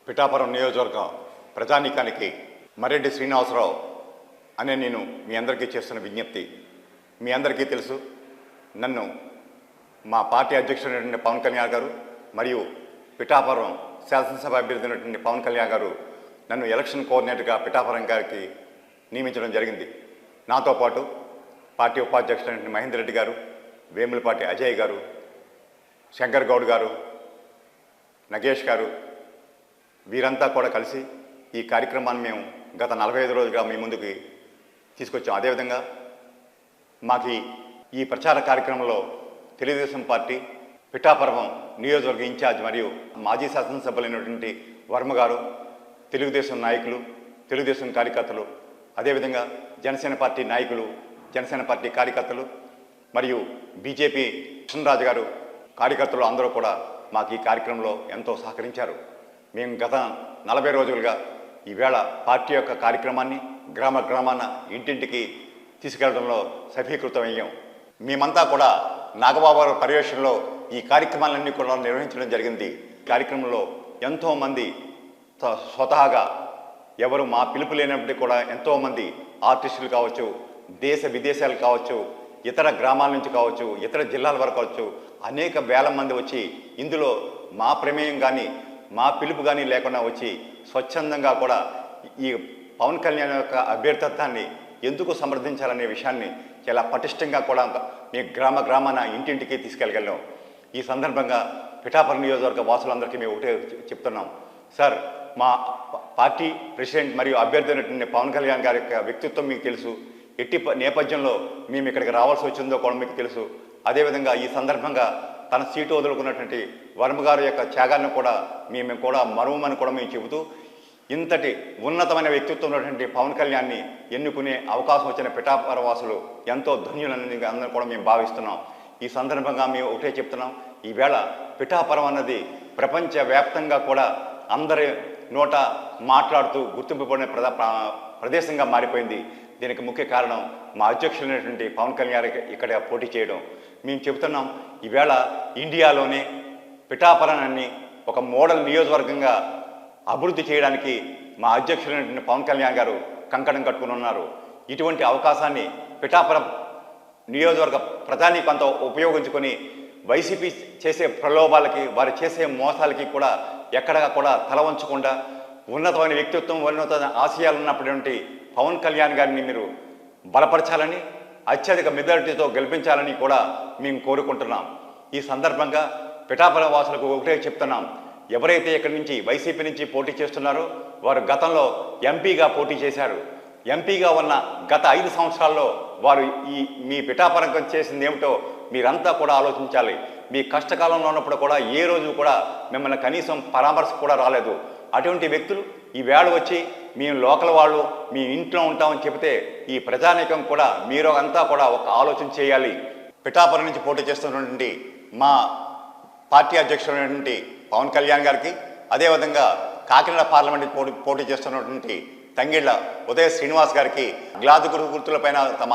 పిఠాపురం నియోజకవర్గ ప్రజానీకానికి మరెడ్డి శ్రీనివాసరావు అనే నేను మీ అందరికీ చేస్తున్న విజ్ఞప్తి. మీ అందరికీ తెలుసు, నన్ను మా పార్టీ అధ్యక్షుడైనటువంటి పవన్ కళ్యాణ్ గారు మరియు పిఠాపురం శాసనసభ అభ్యర్థి అయినటువంటి పవన్ కళ్యాణ్ గారు నన్ను ఎలక్షన్ కోఆర్డినేటర్గా పిఠాపురం గారికి నియమించడం జరిగింది. నాతో పాటు పార్టీ ఉపాధ్యక్షుడైనటువంటి మహేందర్ రెడ్డి గారు, వేములపాటి అజయ్ గారు, శంకర్ గౌడ్ గారు, నగేష్ గారు, వీరంతా కూడా కలిసి ఈ కార్యక్రమాన్ని మేము గత 45 రోజులుగా మీ ముందుకి తీసుకొచ్చాం. అదేవిధంగా మాకు ఈ ప్రచార కార్యక్రమంలో తెలుగుదేశం పార్టీ పిఠాపురం నియోజకవర్గ ఇన్ఛార్జ్ మరియు మాజీ శాసనసభ్యులైనటువంటి వర్మ గారు, తెలుగుదేశం నాయకులు, తెలుగుదేశం కార్యకర్తలు, అదేవిధంగా జనసేన పార్టీ నాయకులు, జనసేన పార్టీ కార్యకర్తలు మరియు బీజేపీ కృష్ణరాజు గారు కార్యకర్తలు అందరూ కూడా మాకు ఈ కార్యక్రమంలో ఎంతో సహకరించారు. మేము గత 40 రోజులుగా ఈవేళ పార్టీ యొక్క కార్యక్రమాన్ని గ్రామాన ఇంటింటికి తీసుకెళ్లడంలో సఫలీకృతమయ్యాం. మేమంతా కూడా నాగబాబు గారి పర్యవేక్షణలో ఈ కార్యక్రమాలన్నీ కూడా నిర్వహించడం జరిగింది. కార్యక్రమంలో ఎంతోమంది స్వతహాగా ఎవరు మా పిలుపు లేనప్పటికీ కూడా ఎంతోమంది ఆర్టిస్టులు కావచ్చు, దేశ విదేశాలు కావచ్చు, ఇతర గ్రామాల నుంచి కావచ్చు, ఇతర జిల్లాల వరకు కావచ్చు, అనేక వేల మంది వచ్చి ఇందులో మా ప్రమేయం కానీ మా పిలుపు కానీ లేకుండా వచ్చి స్వచ్ఛందంగా కూడా ఈ పవన్ కళ్యాణ్ యొక్క అభ్యర్థిత్వాన్ని ఎందుకు సమర్థించాలనే విషయాన్ని చాలా పటిష్టంగా కూడా మీ గ్రామాన ఇంటింటికి తీసుకెళ్ళగలం. ఈ సందర్భంగా పిఠాపురం నియోజకవర్గ వాసులందరికీ మేము ఒకటే చెప్తున్నాం. సార్, మా పార్టీ ప్రెసిడెంట్ మరియు అభ్యర్థి అయినటువంటి పవన్ కళ్యాణ్ గారి యొక్క వ్యక్తిత్వం మీకు తెలుసు. ఎట్టి నేపథ్యంలో మేము ఇక్కడికి రావాల్సి వచ్చిందో కూడా మీకు తెలుసు. అదేవిధంగా ఈ సందర్భంగా తన సీటు వదులుకున్నటువంటి వర్మ గారి యొక్క త్యాగాన్ని కూడా మేము కూడా మరువమని కూడా మేము చెబుతూ, ఇంతటి ఉన్నతమైన వ్యక్తిత్వం ఉన్నటువంటి పవన్ కళ్యాణ్ని ఎన్నుకునే అవకాశం వచ్చిన పిఠాపురం వాసులు ఎంతో ధన్యులని అందరూ కూడా మేము భావిస్తున్నాం. ఈ సందర్భంగా మేము ఒకటే చెప్తున్నాం, ఈవేళ పిఠాపురం అన్నది ప్రపంచవ్యాప్తంగా కూడా అందరి నోట మాట్లాడుతూ గుర్తింపు పడిన ప్రదేశంగా మారిపోయింది. దీనికి ముఖ్య కారణం మా అధ్యక్షులైనటువంటి పవన్ కళ్యాణ్ ఇక్కడ పోటీ చేయడం. మేము చెబుతున్నాం, ఈవేళ ఇండియాలోనే పిఠాపురాన్ని ఒక మోడల్ నియోజకవర్గంగా అభివృద్ధి చేయడానికి మా అధ్యక్షులైనటువంటి పవన్ కళ్యాణ్ గారు కంకణం కట్టుకుని ఉన్నారు. ఇటువంటి అవకాశాన్ని పిఠాపురం నియోజకవర్గ ప్రధానికంతా ఉపయోగించుకొని వైసీపీ చేసే ప్రలోభాలకి, వారు చేసే మోసాలకి కూడా ఎక్కడా కూడా తల వంచకుండా ఉన్నతమైన వ్యక్తిత్వం, ఉన్నతమైన ఆశయాలు ఉన్నటువంటి పవన్ కళ్యాణ్ గారిని మీరు బలపరచాలని, అత్యధిక మెజారిటీతో గెలిపించాలని కూడా మేము కోరుకుంటున్నాం. ఈ సందర్భంగా పిఠాపురం వాసులకు ఒకటే చెప్తున్నాం, ఎవరైతే ఇక్కడి నుంచి వైసీపీ నుంచి పోటీ చేస్తున్నారో వారు గతంలో ఎంపీగా పోటీ చేశారు. ఎంపీగా ఉన్న గత 5 సంవత్సరాల్లో వారు మీ పిఠాపురం చేసింది ఏమిటో మీరంతా కూడా ఆలోచించాలి. మీ కష్టకాలంలో ఉన్నప్పుడు కూడా ఏ రోజు కూడా మిమ్మల్ని కనీసం పరామర్శ కూడా రాలేదు. అటువంటి వ్యక్తులు ఈవేళ వచ్చి మేము లోకల్ వాళ్ళు మీ ఇంట్లో ఉంటామని చెబితే ఈ ప్రజానీకం కూడా మీరు అంతా కూడా ఒక ఆలోచన చేయాలి. పిఠాపురం నుంచి పోటీ చేస్తున్నటువంటి మా పార్టీ అధ్యక్షుడైనటువంటి పవన్ కళ్యాణ్ గారికి, అదేవిధంగా కాకినాడ పార్లమెంట్ పోటీ చేస్తున్నటువంటి తంగిళ్ళ ఉదయ శ్రీనివాస్ గారికి గుర్తులపైన తమ